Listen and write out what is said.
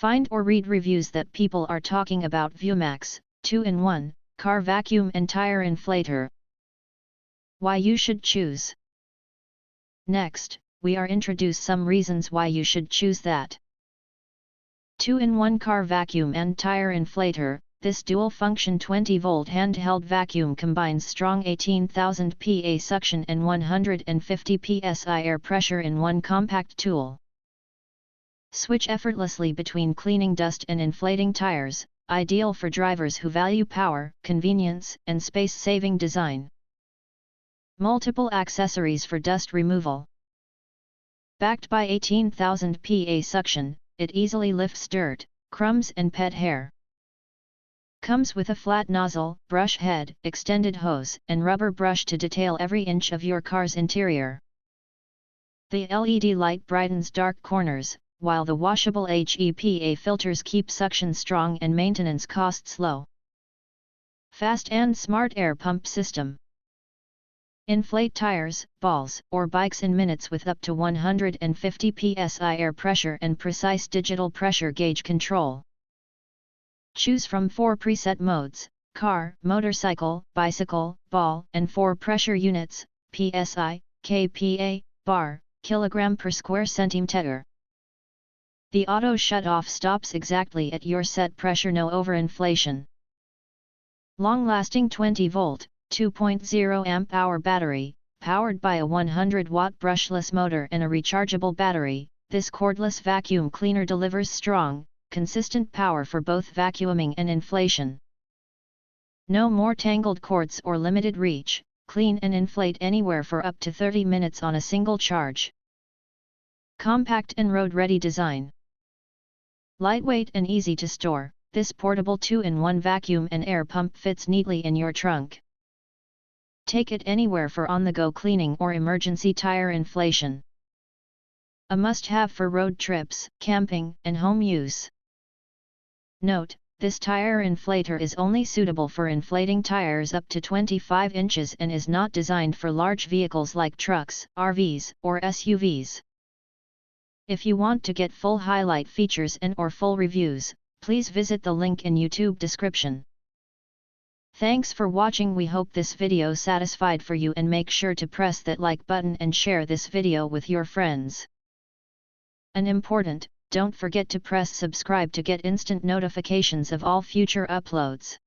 Find or read reviews that people are talking about Viewmax, 2-in-1, car vacuum and tire inflator. Why you should choose. Next, we are introduce some reasons why you should choose that. 2-in-1 car vacuum and tire inflator. This dual-function 20-volt handheld vacuum combines strong 18,000 PA suction and 150 psi air pressure in one compact tool. Switch effortlessly between cleaning dust and inflating tires, ideal for drivers who value power, convenience, and space-saving design. Multiple accessories for dust removal. Backed by 18,000 PA suction, it easily lifts dirt, crumbs and pet hair. Comes with a flat nozzle, brush head, extended hose, and rubber brush to detail every inch of your car's interior. The LED light brightens dark corners, while the washable HEPA filters keep suction strong and maintenance costs low. Fast and smart air pump system. Inflate tires, balls, or bikes in minutes with up to 150 psi air pressure and precise digital pressure gauge control. Choose from 4 preset modes: car, motorcycle, bicycle, ball, and 4 pressure units: PSI, kPa, bar, kilogram per square centimeter. The auto shut-off stops exactly at your set pressure, no overinflation. Long-lasting 20-volt, 2.0 amp-hour battery, powered by a 100-watt brushless motor and a rechargeable battery. This cordless vacuum cleaner delivers strong, consistent power for both vacuuming and inflation. No more tangled cords or limited reach. Clean and inflate anywhere for up to 30 minutes on a single charge. Compact and road-ready design. Lightweight and easy to store, this portable 2-in-1 vacuum and air pump fits neatly in your trunk. Take it anywhere for on-the-go cleaning or emergency tire inflation. A must-have for road trips, camping, and home use. Note: this tire inflator is only suitable for inflating tires up to 25 inches and is not designed for large vehicles like trucks, RVs, or SUVs. If you want to get full highlight features and/or full reviews, please visit the link in YouTube description. Thanks for watching. We hope this video satisfied for you, and make sure to press that like button and share this video with your friends. And important, don't forget to press subscribe to get instant notifications of all future uploads.